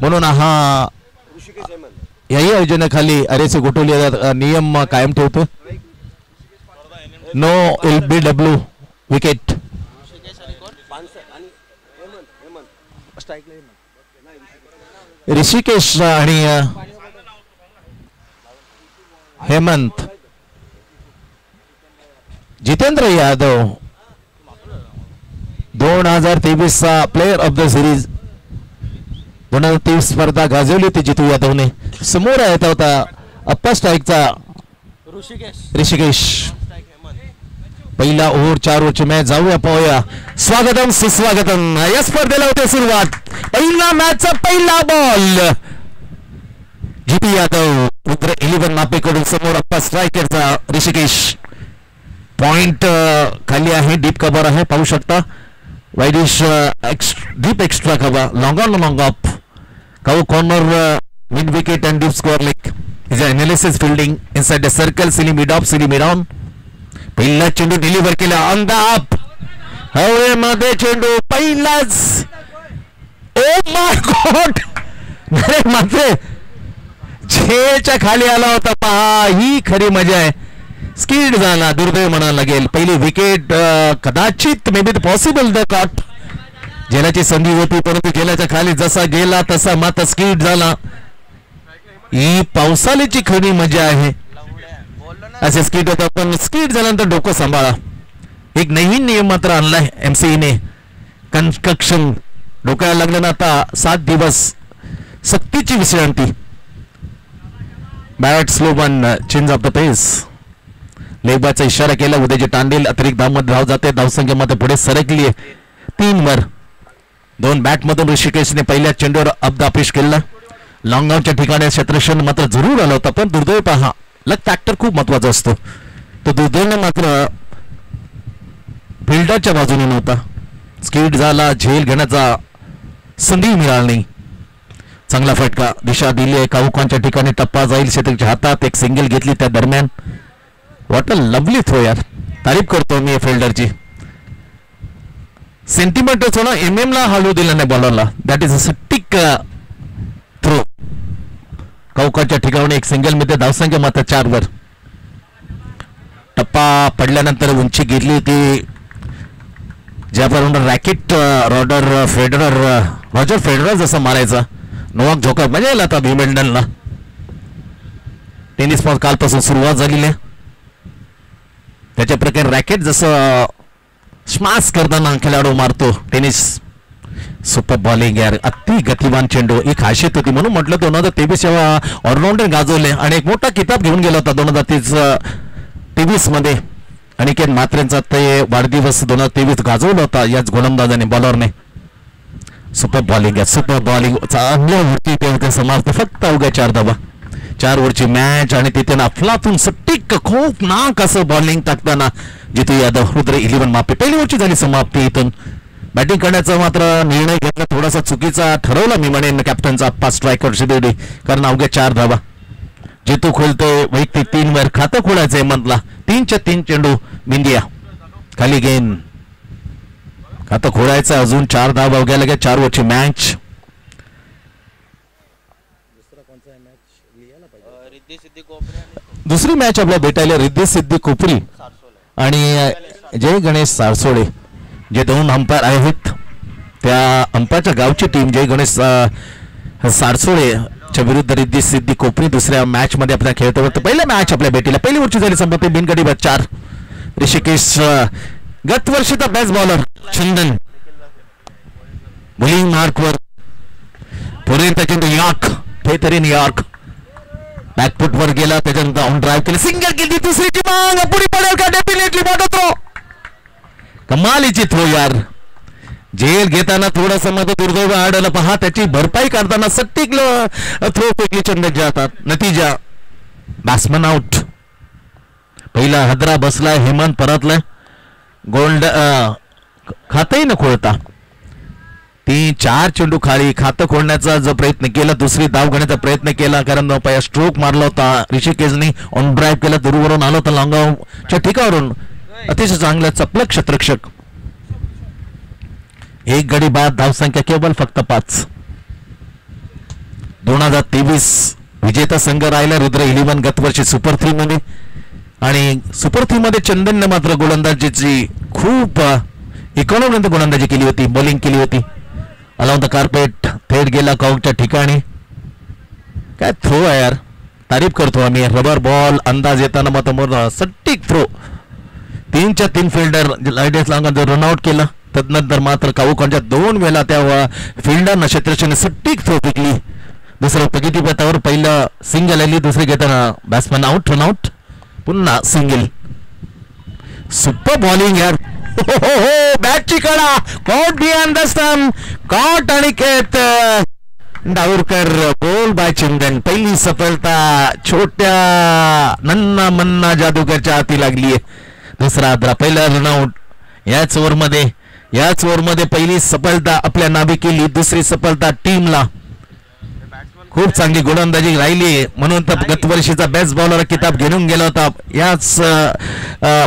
म्हणून हा याही योजनेखाली RAC गोटोली नियम कायम ठेवतो. No LBW wicket. ऋषिकेश आणि हेमंत. जितेंद्र यादव 2023 चा प्लेयर ऑफ द सिरीज 2023 स्पर्धा गाजवली होती जितू यादवने. समोर येत होता अप्पर स्ट्राईकचा ऋषिकेश. पहिला ओव्हर 4 ओव्हरची मॅच जाऊया पाहूया. स्वागतम सुस्वागतम. या स्पर्धेला होते सुरुवात. पहिला मॅचचा पहिला बॉल जितू यादव रुद्र 11 मापेकडून समोर अप्पर स्ट्रायकरचा ऋषिकेश. पॉइंट खाली आहे. डीप कव्हर आहे पाहू शकता. Widish deep extra cover. Long on long of cover corner mid wicket and deep score leg. Is analysis fielding inside the circle. Silly mid of silly mid on. पहिला चेंडू deliver केला on the up. हवेमध्ये चेंडू पहिलाच. ओ my God. मात्र छेच्या खाली आला होता पहा. ही खरी मजा आहे. स्किड झाला. दुर्दैव म्हणायला लागेल. पहिली विकेट कदाचित may be possible the caught. झेलाची संधी होती परंतु झेलाच्या खाली जसा गेला तसा मात्र स्किड झाला. ही पावसाळ्याची खरी मजा आहे. असे स्किड होता पण स्किड झाल्यानंतर डोकं सांभाळा. एक नवीन नियम मात्र आणलाय MCE ने. कन्स्ट्रक्शन डोक्याला लागलं. आता 7 दिवस सक्तीची विश्रांती. Bat slow one change of the pace. लेगबाचा इशारा केला. उद्याचे टांडेल अतिरिक्त धावमध्ये धाव जाते. धावसंख्येमध्ये पुढे सरकली 3 वर. 2 बॅट मधून ऋषिकेशने पहिल्या चेंडूवर अपदापेश केला. लॉंग ऑनच्या ठिकाणी क्षेत्रक्षण मात्र जरूर आला होता पण दुर्दैव पहा. लक फॅक्टर खूप महत्वाचा असतो. तो दुर्दैवने मात्र फिल्डरच्या बाजूने नव्हता. स्किड झाला. झेल घेण्याचा संधी मिळाली नाही. चांगला फटका. दिशा दिली आहे. काऊकांच्या ठिकाणी टप्पा जाईल. शेतकऱ्याच्या हातात एक सिंगल घेतली त्या दरम्यान. व्हॉट अ लवली थ्रो यार. तारीफ करतो मी फिल्डरची. सेंटिमेंटल थोडा MM ला हलवू दिला नाही बॉलरला. दॅट इज अ सटिक थ्रो. कौकाच्या ठिकाणी एक सिंगल मध्ये धावसंख्या मात्र 4 वर. टप्पा पडल्यानंतर उंची घेतली होती. ज्याप्रमाणे रॅकेट रॉजर फेडरर जसं मारायचा. नोवाक जोकोविच मजा येईल आता विम्बल्डनला. टेनिस पण कालपासून सुरुवात झालेली आहे. त्याच्या प्रकारे रॅकेट जसं स्मॅश करताना खेळाडू मारतो टेनिस. सुपर बॉलिंग यार. अति गतिमान चेंडू. एक खासियत होती म्हणून म्हटलं 2023 ऑलराऊंडर गाजवले आणि एक मोठा किताब घेऊन गेला होता 2023 मध्ये. अनिकेत म्हात्रेंचा ते वाढदिवस 2023 गाजवला होता याच गोलंदाजाने बॉलरने. सुपर बॉलिंग आहे. सुपर बॉलिंग चांगल्या वरती समाप्त. फक्त अवघ्या 4 धावा. 4 ओव्हरची मॅच आणि तिथे अफलातून सटिक खूप नाक असं बॉलिंग टाकताना जितू यादव. रुद्र 11 मापे. पहिली ओव्हरची झाली समाप्ती. इथून बॅटिंग करण्याचा मात्र निर्णय घेतला थोडासा चुकीचा ठरवला मी म्हणेन कॅप्टनचा अप्पा स्ट्रायकर शिदेवडी. कारण अवघ्या 4 धावा. जितू खोलतोय वैयक्तिक 3 वर. खातं खोलायचं हेमंतला. 3च्या 3 चेंडू बिंदिया खाली गेन. खातं खोलायचं. अजून 4 धावा अवघ्या लगेच 4 ओव्हरची मॅच. दुसरी मॅच आपल्याला भेटायला रिद्धी सिद्धी कोपरी आणि जय गणेश सारसोडे जे 2 अंपायर आहेत. त्या अंपायरच्या गावची टीम जय गणेश सारसोडेच्या विरुद्ध रिद्धी सिद्धी कोपरी दुसऱ्या मॅच मध्ये आपल्याला खेळतो होतं. पहिल्या मॅच आपल्या भेटीला पहिली ओव्हरची झाली संपत्ती. बिनगडी बाद 4. ऋषिकेश गत वर्षीचा बेस्ट बॉलर चंदन बॉलिंग मार्कवर पर्यंत न्यूयॉर्क ते तरी न्यूयॉर्क बॅकफुट वर गेला. त्याच्यानंतर ऑन ड्राईव्ह केली. सिंगल केली. दुसरीची माग पुढे पडेल का. डेफिनेटली मोठा थ्रो. कमालीची थ्रो यार. झेल घेताना थोडासा मध्ये दुर्दैव आढळलं पहा. त्याची भरपाई करताना सट्टिक थ्रो फेकली चंदनच्या हातात. नतीजा बॅट्समन आउट. पहिला हदरा बसलाय. हेमंत परतलाय. गोल्ड खातही न खोलता 3-4 चेंडू खाली. खातं खोलण्याचा जो प्रयत्न केला. दुसरी धाव घेण्याचा प्रयत्न केला कारण स्ट्रोक मारला होता ऋषिकेशने. ऑन ड्राईव्ह केला. दूरवरून आला होता लॉंगावच्या ठिकाणावरून. अतिशय चांगला चपलक क्षेत्ररक्षक. 1 गडी बाद. धावसंख्या केवळ फक्त 5. 2023 विजेता संघ राहिला रुद्र 11 गत वर्षी सुपर 3 मध्ये. आणि सुपर 3 मध्ये चंदनने मात्र गोलंदाजीची खूप इकॉनॉमीमध्ये गोलंदाजी केली होती, बॉलिंग केली होती. अलॉंग द कार्पेट थेट गेला कॉकच्या ठिकाणी. काय थ्रो आहे यार, तारीफ करतो आम्ही. रबर बॉल अंदाज येताना मात्र सटीक थ्रो. 3च्या 3 फिल्डर लाईडेस जर रनआउट केलं. तदनंतर मात्र काऊकांच्या 2 वेळा त्या फिल्डरनं क्षेत्रक्षण सटीक थ्रो फेकली. दुसरं प्रगतीपथावर पहिलं सिंगल आली, दुसरी घेताना बॅट्समॅन आउट, रनआउट, पुन्हा सिंगल. सुपर बॉलिंग यार. हो बॅटची कडा caught behind the stump, caught Aniket Davarkar, bowl by चंदन. पहिली सफलता छोट्या नन्ना मन्ना जादूगरच्या हाती लागली आहे. दुसरा आदरा, पहिला रनआउट. याच ओव्हरमध्ये पहिली सफलता आपल्या नावे केली, दुसरी सफलता टीमला. खूप चांगली गोलंदाजी राहिली म्हणून तर गत वर्षीचा बेस्ट बॉलर किताब घेऊन गेला होता. याच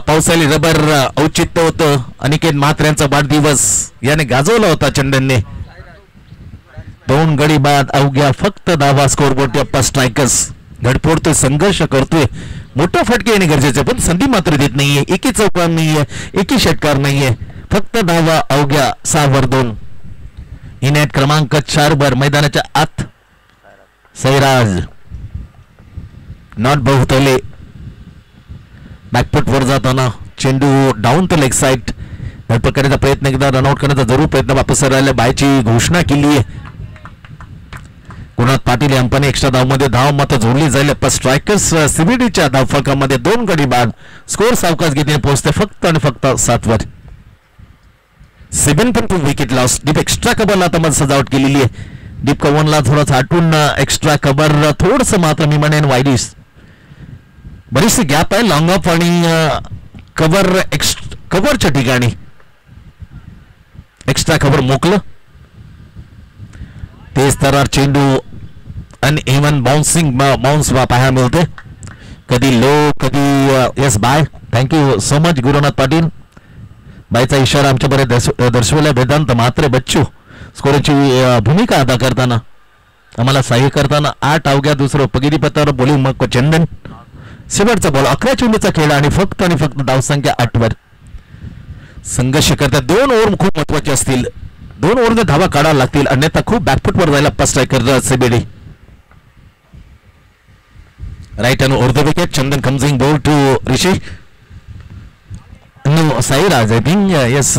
पावसाळी रबर औचित्य होतं. अनिकेत म्हात्र्यांचा वाढदिवस याने गाजवला होता चंदनने. 2 गडी बाद अवघ्या फक्त 10 स्कोरबोर्ड. अप्पा स्ट्रायकर्स घडफोडतोय, संघर्ष करतोय. मोठा फटके येणे गरजेचे, पण संधी मात्र देत नाहीये. एकी चौकार नाहीये, एकी षटकार नाहीये. फक्त 10 अवघ्या 6/2. इनेट क्रमांक 4 मैदानाच्या आत सैराज नॉट बहुतले बॅकफुट वर जाताना चेंडू डाऊन द लेग साइड. धडपड करण्याचा प्रयत्न केला, रनआउट करण्याचा जरूर प्रयत्न. वापस राहिला, बायची घोषणा केली आहे. गुणात पाटील यांपाने एक्स्ट्रा धावमध्ये धाव मात्र जोडली जाईल. पण स्ट्रायकर्स सीबीडीच्या धावफलकामध्ये 2 गडी बाद. स्कोर सावकाश गतीने पोहोचते फक्त आणि फक्त 7 वर. 7.2 विकेट लॉस. डीप एक्स्ट्रा कव्हरला आता मध्ये सजावट केलेली आहे. डीप कव्हरला थोडं हटून एक्स्ट्रा कव्हर थोडस मात्र मी म्हणेन वाईडिस. बरीचशी गॅप आहे लॉंग ऑफ आणि कव्हरच्या ठिकाणी एक्स्ट्रा कव्हर मोकलं. तेच तर चेंडू आणि इव्हन बाउन्स पाहायला मिळते. कधी लो कधी yes bye. Thank you so much Gurunath Patil. बायचा इशारा आमच्यापर्यंत दर्शवला वेदांत म्हात्रे बच्चू. स्कोरची भूमिका अदा करताना आम्हाला सहाय्य करताना 8 अवघ्या. दुसरं प्रगतीपथावर बॉलिंग मग चंदन. शेवटचा बॉल 11 चेंडूचा खेळ आणि फक्त धावसंख्या 8 वर. संघर्ष करतात. 2 ओव्हर खूप महत्वाचे असतील. 2 ओव्हरमध्ये धावा काढायला लागतील, अन्यथा खूप बॅकफुटवर जायला पास striker CBD. Right and over the wicket. Chandan कम्सिंग ball to Rishi. Sairaj I think yes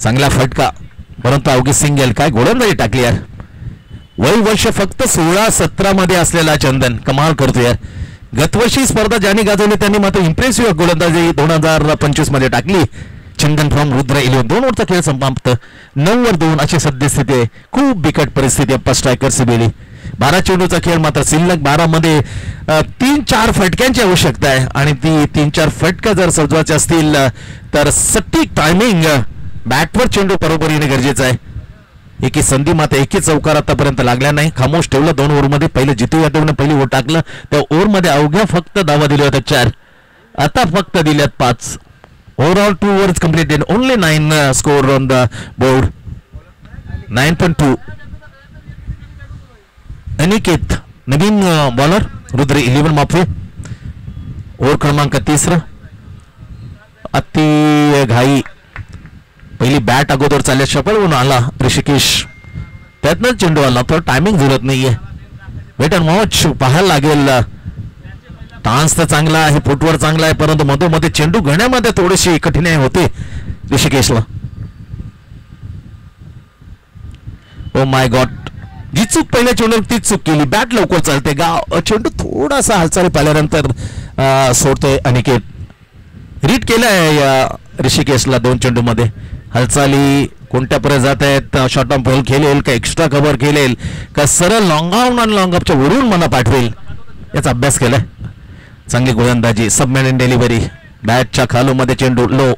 चांगला फटका, परंतु अवघी सिंगल. काय गोलंदाजी टाकली यार. वय वर्ष फक्त 16-17 मध्ये असलेला चंदन कमाल करतो यार. गतवर्षी स्पर्धा ज्यांनी गाजवली त्यांनी मात्र इम्प्रेसिव्ह गोलंदाजी 2025 मध्ये टाकली. चंदन फ्रॉम रुद्र 11. 2 ओव्हरचा खेळ समाप्त. 9/2 अशी सद्यस्थिती आहे. खूप बिकट परिस्थिती. अप्पा स्ट्रायकर सीबीडी. 12 चेंडूचा खेळ मात्र शिल्लक. 12 मध्ये 3-4 फटक्यांची आवश्यकता आहे आणि ती 3-4 फटका जर सजवायचे असतील तर सटीक टायमिंग बॅटवर चेंडू बरोबर येणे गरजेचं आहे. एकी संधी मात्र एकी चौकार आतापर्यंत लागल्या नाही. खामोश ठेवलं 2 ओव्हरमध्ये. पहिलं जितू यादवने पहिली ओव्हर टाकलं. त्या ओव्हरमध्ये अवघ्या फक्त धावा दिल्या होत्या 4. आता फक्त दिल्यात 5. Overall 2 overs completed. Only 9 score on the board. 9.2. Aniket नवीन बॉलर रुद्र 11 माफे. ओव्हर क्रमांक 3. अति घाई. पहिली बॅट अगोदर चालल्या सफल होऊन आला ऋषिकेश. त्यातनं चेंडू आला. तर टायमिंग जुळत नाहीये. वेट अँड वॉच पाहायला लागेल. टान्स तर चांगला आहे, फुटवर चांगला आहे, परंतु मधोमध्ये चेंडू घेण्यामध्ये थोडीशी कठीणाई होते ऋषिकेशला. ओ माय गॉड. जी चूक पहिल्या चेंडूवर तीच चूक केली. बॅट लवकर चालते. चेंडू थोडासा हालचाली पाहिल्यानंतर सोडतोय अनिकेत. रीड केलाय ऋषिकेशला 2 चेंडूमध्ये. हालचाली कोणत्या पर्यंत जात आहेत. शॉर्ट ऑन बॉल खेळेल का एक्स्ट्रा कव्हर खेळेल का सरळ लॉंग ऑन आणि लॉंग ऑफच्या वरून मला पाठवेल याचा अभ्यास केलाय. चांगली गोलंदाजी. सबमॅरिन डिलिव्हरी. बॅटच्या खालूमध्ये चेंडू लो.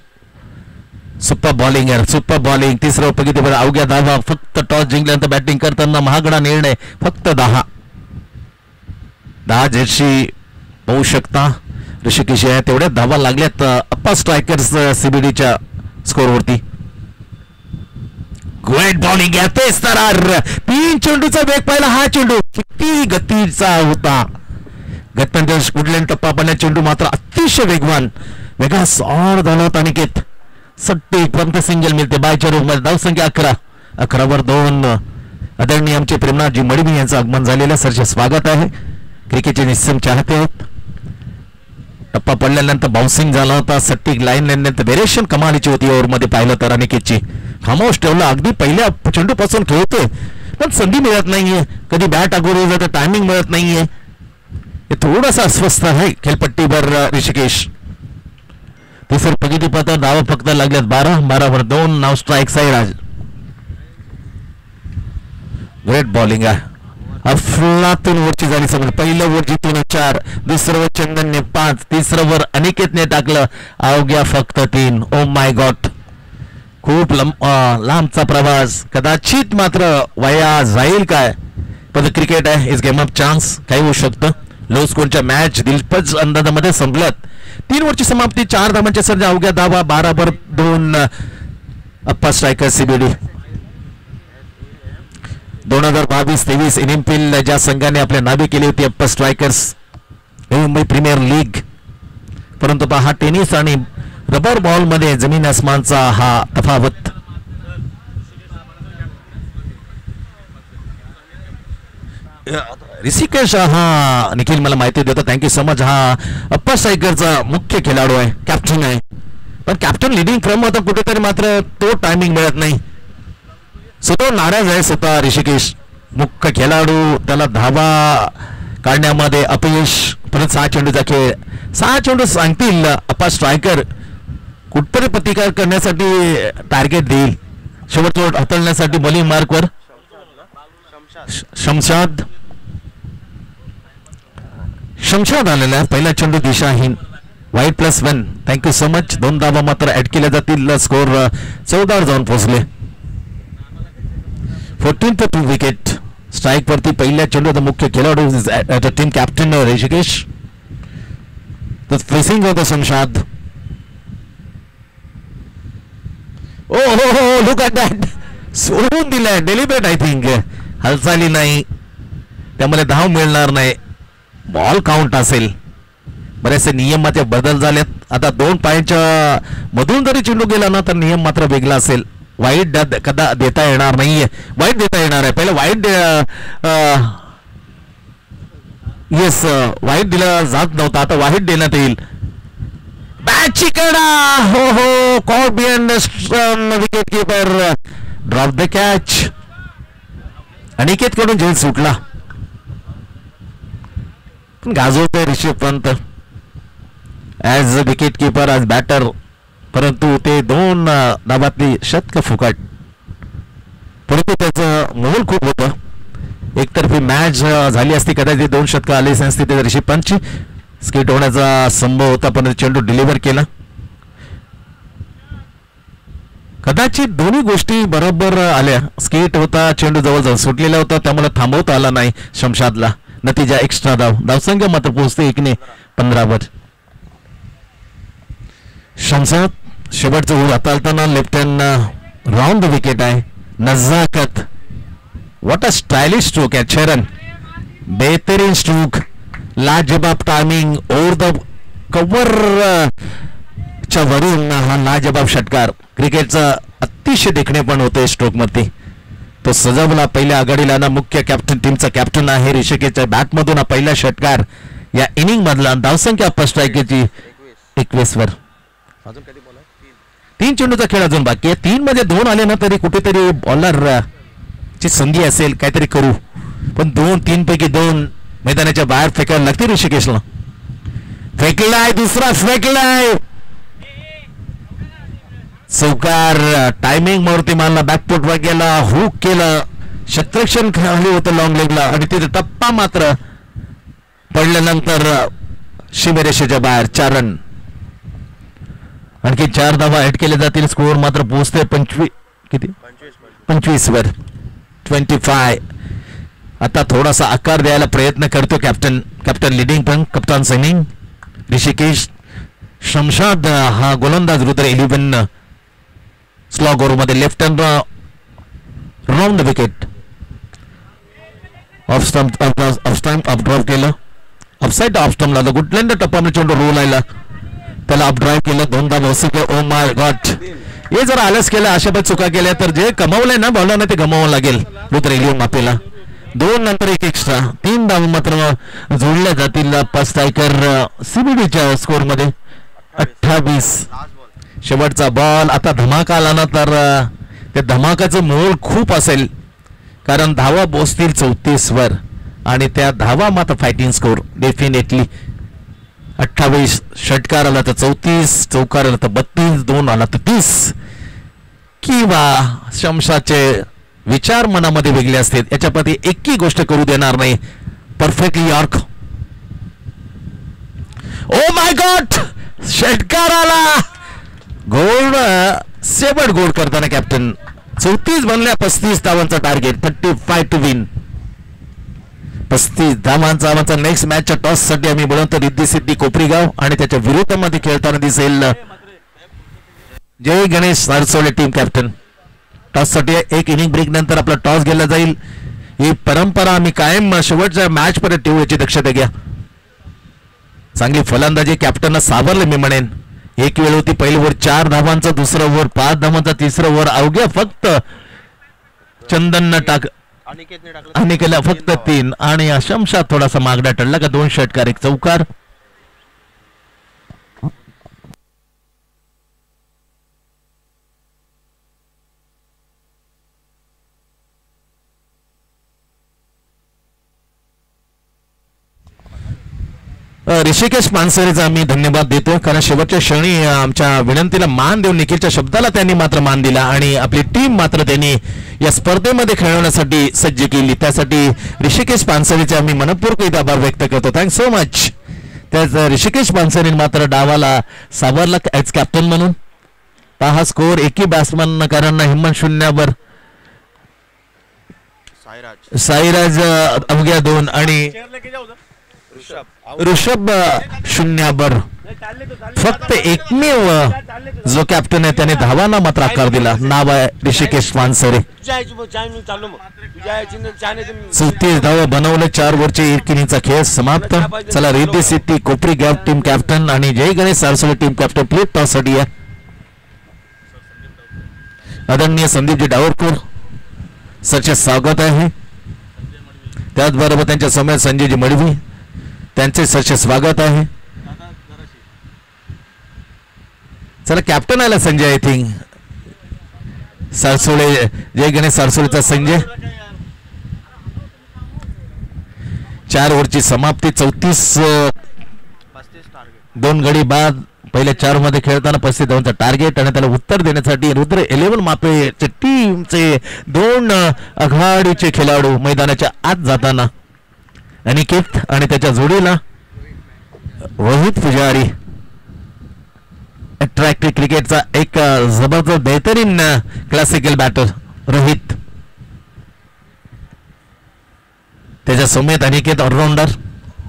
सुपर बॉलिंग यार, सुपर बॉलिंग. 3रं प्रगतीवर अवघ्या धावा. फक्त टॉस जिंकल्यानंतर बॅटिंग करताना महागडा निर्णय. फक्त 10 जर्सी पाहू शकता ऋषिकेश आहे. तेवढ्या धावा लागल्यात अप्पा स्ट्रायकर्स सीबीडीच्या स्कोरवरती. ग्रेट बॉलिंग आहे तेच तर 3 चेंडूचा वेग पाहिला हा चेंडू किती गतीचा होता. गतनंतर स्कुडलँड टप्पा पाडल्या चेंडू मात्र अतिशय वेगवान वेगा सॉर झाला होता. अनिकेत सट्टी पंत सिंगल मिळते बायच्या रूपमध्ये धावसंख्या 11वर 2. आदरणीय आमचे प्रेमनाथजी मडवी यांचं आगमन झालेलं सरचे स्वागत आहे. क्रिकेटचे निस्सीम चाहते आहोत. टप्पा पडल्यानंतर बाउन्सिंग झाला होता. सट्टी लाईन नंतर व्हेरिएशन कमालीची होती ओव्हरमध्ये पाहिलं तर अनिकेतची खामोश ठेवला अगदी पहिल्या चेंडूपासून खेळतोय पण संधी मिळत नाहीये. कधी बॅट अगोदर जाते टायमिंग मिळत नाहीये. हे थोडासा अस्वस्थ आहे खेळपट्टीवर ऋषिकेश. तिसर प्रगती पाहता धावा फक्त लागल्यात 12वर 2. नाव स्ट्राईक साईराज. ग्रेट बॉलिंग आहे अफलातून वरची झाली समज. पहिलं वर जितून 4 दुसरं वर चंदनने 5 तिसरं वर अनिकेतने टाकलं अवघ्या फक्त 3. ओ माय गॉड खूप लांबचा प्रवास कदाचित मात्र वाया जाईल काय पण क्रिकेट आहे इज गेम ऑफ चान्स काही होऊ शकतं. लो स्कोरच्या मॅच दिलपज अंदाजामध्ये संपल्यात. 3 ओव्हरची समाप्ती 4 धावांच्या सर्जा अवघ्या धावा 12वर 2. अप्पा स्ट्रायकर सीबीडी 2022-23 इनिंग ज्या संघाने आपल्या नावे केली होती अप्पा स्ट्रायकर्स मुंबई प्रीमियर लीग. परंतु हा टेनिस आणि रबर बॉल मध्ये जमीन आसमानचा हा तफावत. ऋषिकेश हा निखिल मला माहिती देतो थँक्यू सो मच. हा अप्पा स्ट्रायकरचा मुख्य खेळाडू आहे कॅप्टन आहे पण कॅप्टन लिडिंग फ्रॉम होता कुठेतरी मात्र तो टायमिंग मिळत नाही. स्वतः नाराज आहे स्वतः ऋषिकेश मुख्य खेळाडू त्याला धावा काढण्यामध्ये अपयश. परत 6 चेंडूचा खेळ 6 चेंडू सांगतील अप्पा स्ट्रायकर कुठतरी प्रतिकार करण्यासाठी टार्गेट देईल. शेवटचं हाताळण्यासाठी बॉलिंग मार्कवर शमशाद आलेला पहिला चेंडू दिशाहीन वाईट +1. Thank you so much. 2 धावा मात्र ऍड केल्या जातील. स्कोर 14वर जाऊन पोहोचले. 14 विकेट. स्ट्राईक वरती पहिल्या चेंडूचा मुख्य खेळाडू टीम कॅप्टन ऋषिकेश. फेसिंग होता शमशाद. ओ हो लुक ॲट दॅट सोडून दिलाय डेलिब्रेट आय थिंक हालचाली नाही त्यामुळे धाव मिळणार नाही. बॉल काउंट असेल. बरेचसे नियमाचे बदल झालेत. आता 2 पायाच्या मधून जरी चेंडू गेला ना तर नियम मात्र वेगळा असेल. वाईट कदा देता येणार नाहीये. वाईट देता येणार आहे. पहिलं वाईट येस वाईट दिला जात नव्हता आता वाईट देण्यात येईल. बॅटची कडा हो हो caught behind wicket keeper drop the catch. Aniket कडून झेल सुटला पण गाजवतोय Rishabh Pant as wicket keeper as batter. परंतु ते 2 धावातली शतक फुकट. परंतु त्याचं मोल खूप होतं. एकतर्फी मॅच झाली असती कदाचित 2 शतक आली असती ते ऋषभ पंतची स्किट होण्याचा संभव होता पण चेंडू डिलिव्हर केला. कदाचित दोन्ही गोष्टी बरोबर आल्या. स्किट होता चेंडू जवळ जाऊन सुटलेला होता त्यामुळे थांबवता आला नाही शमशादला. नतीजा एक्स्ट्रा धावसंख्या मात्र पोहोचते 1-15वर. शमशाद शेवटचं ओव्हर हाताळताना left hand round the wicket आहे. नजाकत व्हॉट अ स्टायलिश स्ट्रोक आहे. चरण बेहतरीन स्ट्रोक लाजवाब टायमिंग ओव्हर द कव्हर च्या वरून हा लाजवाब षटकार. क्रिकेटचा अतिशय देखणे पण होते स्ट्रोक मध्ये. तो सजवला पहिल्या आघाडीला ना मुख्य कॅप्टन टीमचा कॅप्टन आहे ऋषिकेशच्या बॅट मधून हा पहिला षटकार या इनिंग मधला. धावसंख्या अप्पा स्ट्रायकरची 21वर. 3 चेंडूचा खेळ अजून बाकी आहे. 3 मध्ये 2 आले ना तरी कुठेतरी बॉलर ची संधी असेल काहीतरी करू पण 2-3 पैकी 2 मैदानाच्या बाहेर फेकायला लागते ऋषिकेशला. फेकलाय दुसरा फेकलाय चौकार. टायमिंग मूर्ती मारला बॅकफुट वर गेला हुक केलं शत्रक्षण खाली होतं लॉंग लेगला आणि तिथे टप्पा मात्र पडल्यानंतर सीमारेषेच्या बाहेर 4 रन. आणखी 4 धावा ऍड केले जातील. स्कोअर मात्र पोहोचते 25वर 25. आता थोडासा आकार द्यायला प्रयत्न करतो कॅप्टन लिडिंग पण कप्तान सैनिंग ऋषिकेश. शमशाद हा गोलंदाज रुद्र 11 स्लॉग ओव्हर मध्ये left hand wrong the wicket. Off stump up drive केलं. ऑफसाईड ऑफ स्टंप लागलं. कुठल्यांदा टप्प्यामध्ये चेंडू रोल आला त्याला अप ड्राईव्ह केलं. दोनदा बॉसिके. ओ माय गॉड. हे जर आलस केलं अशा चुका केल्या तर जे कमावलंय ना बॉलरने ते गमावं लागेल रुद्र इलियन मापेला. 2 नंतर 1 एक्स्ट्रा. 3 धावा मात्र जोडल्या जातील पाच टायकर सीबीडीच्या स्कोर मध्ये. 28. शेवटचा बॉल. आता धमाका आला ना तर त्या धमाकाचं मोल खूप असेल कारण धावा पोचतील 34 वर आणि त्या धावा मात्र फायटिंग स्कोर डेफिनेटली. 28 षटकार आला तर 34, चौकार आला तर 32, 2 आला तर 30. किंवा शमशाचे विचार मनामध्ये वेगळे असतील याच्याप्रती एकही गोष्ट करू देणार नाही. Perfectly York. O my God. षटकार आला. गोल. शेवट गोल करताना कॅप्टन. 34 बनल्या. 35 धावांचा टार्गेट. 35 to win. 35 धावांचा आमचा नेक्स्ट मॅचच्या टॉस साठी आम्ही बोलवतो रिद्धी सिद्धी कोपरीगाव आणि त्याच्या विरोधामध्ये खेळताना दिसेल जय Ganesh Sarsole team captain. Toss साठी 1 इनिंग ब्रेक नंतर आपला टॉस गेला जाईल. ही परंपरा आम्ही कायम शेवटच्या मॅच पर्यंत ठेवू याची दक्षता घ्या. चांगली फलंदाजी कॅप्टन सावरले मी म्हणेन. एक वेळ होती पहिली ओव्हर 4 धावांचा, दुसरा ओव्हर 5 धावांचा, तिसरा ओव्हर अवघ्या फक्त चंदन आणि केला फक्त 3 आणि अशमशा थोडासा मागडा टळला का 2 षटकार 1 चौकार. ऋषिकेश पानसरेचा आम्ही धन्यवाद देतो कारण शेवटच्या क्षणी आमच्या विनंतीला मान देऊन निखिलच्या शब्दाला त्यांनी मात्र मान दिला आणि आपली टीम मात्र त्यांनी या स्पर्धेमध्ये खेळवण्यासाठी सज्ज केली. त्यासाठी ऋषिकेश पानसरेचे आम्ही मनपूर्वक आभार व्यक्त करतो. Thanks so much. त्याच ऋषिकेश पानसरे मात्र डावाला सावरला ॲज कॅप्टन म्हणून. हा स्कोर एकही बॅट्समन कारण हिम्मत 0 साईराज अवघ्या 2 आणि ऋषभ 0 फक्त एकमेव जो कॅप्टन आहे त्याने धावांना मात्र आकार दिला. नाव आहे ऋषिकेश पानसरे. 37 धावा बनवले. 4 ओव्हरचे 1 इनिंगचा खेळ समाप्त. चला रिद्धी सिद्धी कोपरी गाव टीम कॅप्टन आणि Jay Ganesh Sarsole team captain please toss साठी या. आदरणीय संदीपजी डावरकर सरचे स्वागत आहे. त्याचबरोबर त्यांच्या समोर संजयजी मडवी त्यांचे सरचे स्वागत आहे. चला कॅप्टन आला संजय. आय थिंक सारसोळे जय गणेश सारसोळेचा संजय. 4 ओव्हरची समाप्ती. 34 2 गडी बाद. पहिल्या 4 मध्ये खेळताना 35 धावांचा टार्गेट आणि त्याला उत्तर देण्यासाठी रुद्र 11 मापेच्या टीमचे 2 आघाडीचे खेळाडू मैदानाच्या आत जाताना अनिकेत आणि त्याच्या जोडीला रोहित पुजारी. अट्रॅक्टिव्ह क्रिकेटचा एक जबरदस्त बेहतरीन क्लासिकल बॅटर रोहित. त्याच्या समेत अनिकेत ऑलराऊंडर.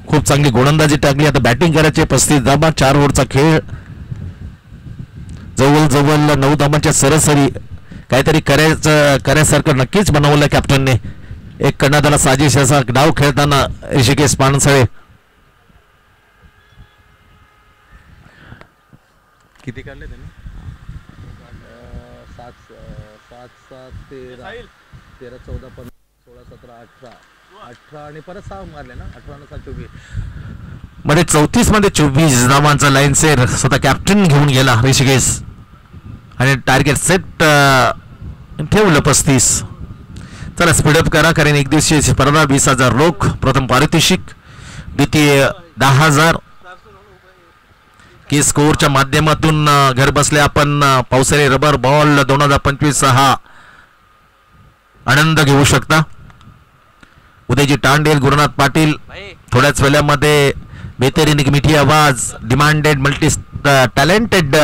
खूप चांगली गोलंदाजी टाकली. आता बॅटिंग करायची. 35 धावा. 4 ओव्हरचा खेळ. जवळ 9 धावांच्या सरासरी. काहीतरी करायसारखं नक्कीच बनवलं कॅप्टनने. एक कर्णधाराला साजिश असा डाव खेळताना ऋषिकेश पानसरे. किती काढले त्यांनी? 7 7 13 13 14 15 16 17 18 आणि परत 6 मारले ना. 18 आणि 7 24 मध्ये 34 मध्ये 24 धावांचा लाईन सेर स्वतः कॅप्टन घेऊन गेला ऋषिकेश आणि टार्गेट सेट ठेवलं 35. चला स्पीडअप करा कारण एक दिवशी स्पर्धा 20,000 रोख. प्रथम पारितोषिक. द्वितीय 10,000 की स्कोरच्या माध्यमातून घर बसल्या आपण पावसाळी रबर बॉल 2025 हा आनंद घेऊ शकता. उदयजी टांडेल, गुरुनाथ पाटील थोड्याच वेळामध्ये बेहतरीन एक मिठी आवाज डिमांडेड मल्टी टॅलेंटेड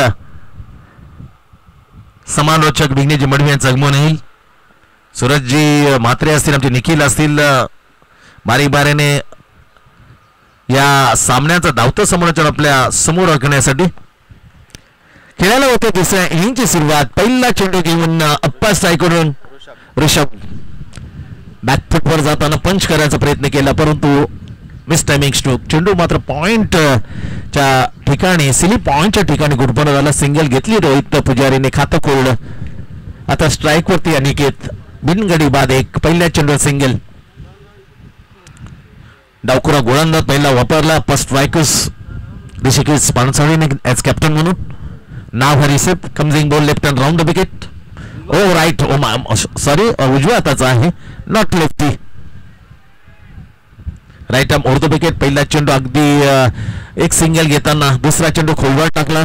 समालोचक विघ्नेजी मडवी यांचं आगमन येईल. सूरजजी म्हात्रे असतील, आमचे निखिल असतील बारीक बारीने या सामन्याचं धावतं समालोचन आपल्या समोर राखण्यासाठी खेळायला होते. दुसऱ्या इनिंगची सुरुवात. पहिला चेंडू घेऊन अप्पा स्ट्राईक करून ऋषभ बॅकफुटवर जाताना पंच करायचा प्रयत्न केला परंतु मिस टायमिंग स्ट्रोक. चेंडू मात्र पॉइंट च्या ठिकाणी स्लिप पॉइंटच्या ठिकाणी गुडपण झाला. सिंगल घेतली रोहित पुजारीने, खातं कोरडं. आता स्ट्राईक वरती अनिकेत, बिनगडी बाद एक. पहिल्या चेंडूवर सिंगल. डावखुरा गोलंदाज पहिला वापरला. फर्स्ट स्ट्रायकर्स ऋषिकेश पानसळीने ॲज कॅप्टन म्हणून. नाव हरिसेप कम्सिंग ball left hand round the wicket. Oh right, oh sorry, उजव्या हाताचा आहे, not lefty. Right arm over the wicket. पहिला चेंडू अगदी एक सिंगल घेताना दुसरा चेंडू खोलवर टाकला.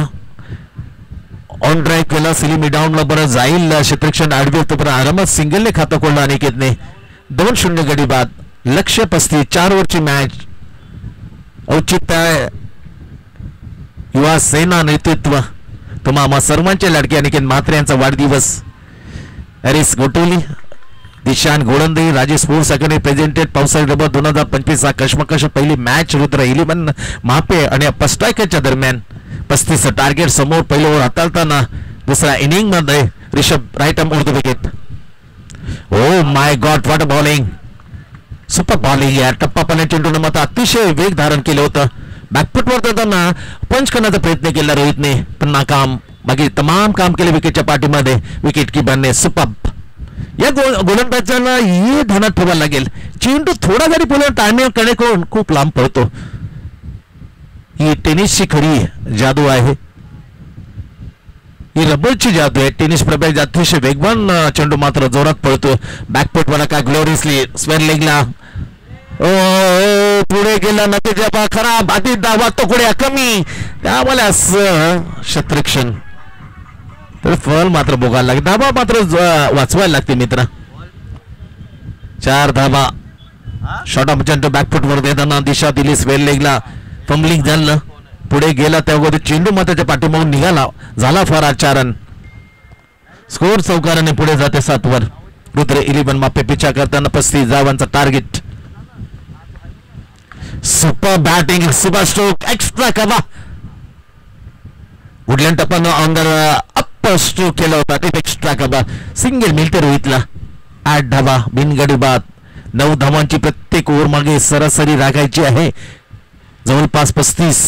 ऑन ड्राईव्ह केला. सिलिमी डाऊनला बरं जाईल क्षेत्रक्षण आडवे होतं, आरामात सिंगलने खातं खोललं अनिकेतने. 2-0 गडी बाद. लक्ष्य 35. 4 ओव्हरची मॅच. औचित्य युवा सेना नेतृत्व तुम्हा सर्वांचे लाडके अनिकेत म्हात्रे यांचा वाढदिवस. Harish Gotoli, दिशान गोळंदे, Rajesh sports academy presented पावसाळी डबा 2025 कश्मकश पहिली मॅच रुद्र 11 महापे आणि पस्टायकाच्या दरम्यान 35 टार्गेट समोर. पहिलं ओव्हर हाताळताना दुसऱ्या इनिंग मध्ये Rishabh right arm over the wicket. Oh my God, what bowling, super bowling यार. टप्पा पाण्या चेंडूने मात्र अतिशय वेग धारण केलं होतं. बॅकफुटवर जाताना पंच करण्याचा प्रयत्न केला रोहितने पण नाकाम. बाकी तमाम काम केले विकेटच्या पाठीमध्ये विकेट कीपरने. सुपर. या गोलंदाजाला हे ध्यानात ठेवायला लागेल, चेंडू थोडा जरी पुढे टायमिंग कडे करून खूप लांब पडतो. ही टेनिसची खरी जादू आहे, ही रबरची जादू आहे. टेनिस प्रभावी अतिशय वेगवान चेंडू मात्र जोरात पडतो. बॅकफुट वाला काय ग्लोरियसली स्क्वेअर लेगला. ओ पुढे गेला नतीजा खराब. आधी धावा तुकड्या कमी, त्यामुळे शत्रुक्षण तर फल मात्र भोगायला लागेल. धाबा मात्र वाचवायला लागते मित्र. 4 धाबा. शॉर्ट ऑफ चेंडू बॅकफुट वर देताना दिशा दिली स्क्वेअर लेगला. फंबलिंग झालं. पुढे गेला त्यावर चेंडू मात्र पाठीमागून निघाला. झाला फरार. 4 रन. स्कोर चौकाराने पुढे जाते 7 वर. रुद्र 11 मापे पिछा करताना 35 धावांचा target. Super batting, super stroke, extra cover. Good length टप्पा ऑन अप्पर स्ट्रोक केला होता. ते एक्स्ट्रा कवा. सिंगल मिळते रोहितला. 8 धावा बिनगडी बाद. 9 धावांची प्रत्येक ओव्हर मागे सरासरी राखायची आहे. जवळपास 35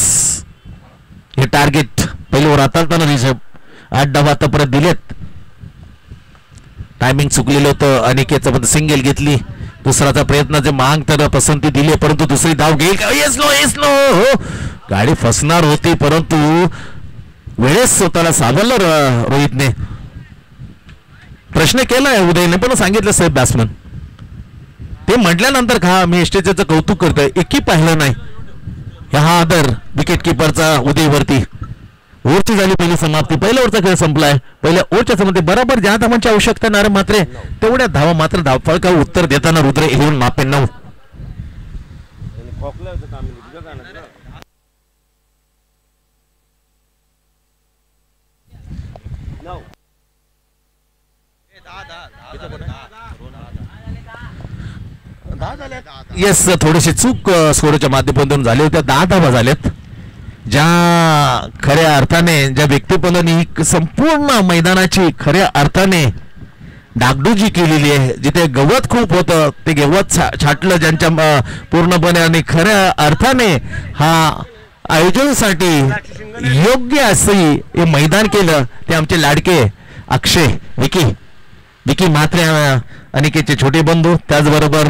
हे टार्गेट. पहिले ओव्हर हाताळताना ऋषभ 8 धावा आता परत दिलेत. टायमिंग चुकलेलं होतं अनिकेतचं पण सिंगल घेतली. दुसराचा प्रयत्न जे मांग तर पसंती दिली परंतु दुसरी धाव घेईल. येस नो गाडी फसणार होती परंतु वेळेस स्वतःला सावरलं रोहितने. प्रश्न केलाय उदयने पण सांगितलं साहेब बॅट्समन ते म्हटल्यानंतर का मी एस्टेचं कौतुक करतोय. एकही पाहिलं नाही. हा आदर विकेट किपरचा उदयवरती. ओव्हरची झाली पहिली समाप्ती. पहिल्या ओव्हरचा खेळ संपलाय. पहिल्या ओव्हरच्या समाप्ती बरोबर ज्या धावांची आवश्यकता नाही मात्र तेवढ्या धावा मात्र धावफळका उत्तर देताना रुद्र 11 मापे 9. येस, थोडीशी चूक स्कोरच्या माध्यमातून झाली होत्या. 10 धावा झाल्यात. ज्या खऱ्या अर्थाने ज्या व्यक्तिपदांनी संपूर्ण मैदानाची खऱ्या अर्थाने डागडुजी केलेली आहे. जिथे गवत खूप होतं ते गवत छाटलं ज्यांच्या पूर्णपणे आणि खऱ्या अर्थाने हा आयोजनासाठी योग्य असे हे मैदान केलं ते आमचे लाडके अक्षय विकी म्हात्रे अनिकेतचे छोटे बंधू त्याचबरोबर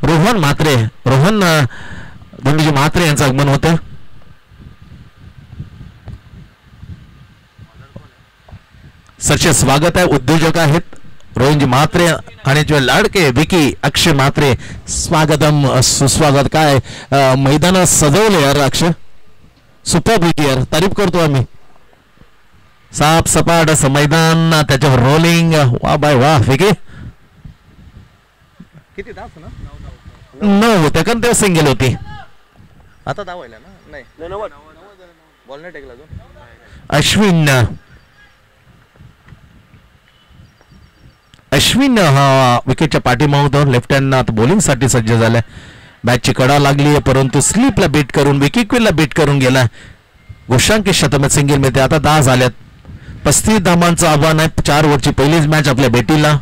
रोहन गुंडीजी म्हात्रे यांचं आगमन होतं. सरचे स्वागत आहे. उद्योजक आहेत रोहनजी म्हात्रे आणि जे लाडके विकी अक्षय म्हात्रे. स्वागतम सुस्वागत. काय मैदान सजवले यार अक्षय. सुपर विकी यार, तारीफ करतो आम्ही. साफ सपाट असं मैदान, त्याच्यावर रोलिंग. वा बाय वा विकी. किती धाव ना? 9 होत्या कारण तेव्हा सिंगल होती. आता धावायला ना? नाही, बॉल नाही टेकला अजून. अश्विन हा विकेटच्या पाठीमागून लेफ्ट हँड आता बॉलिंग साठी सज्ज झालाय. बॅटची कडा लागली परंतु स्लीपला बीट करून विकेटला बीट करून गेला. घोषांकित शतक सिंगल मिळते. आता 10 झाल्यात. 35 धावांचं आव्हान आहे. 4 ओव्हरची पहिलीच मॅच आपल्या भेटीला.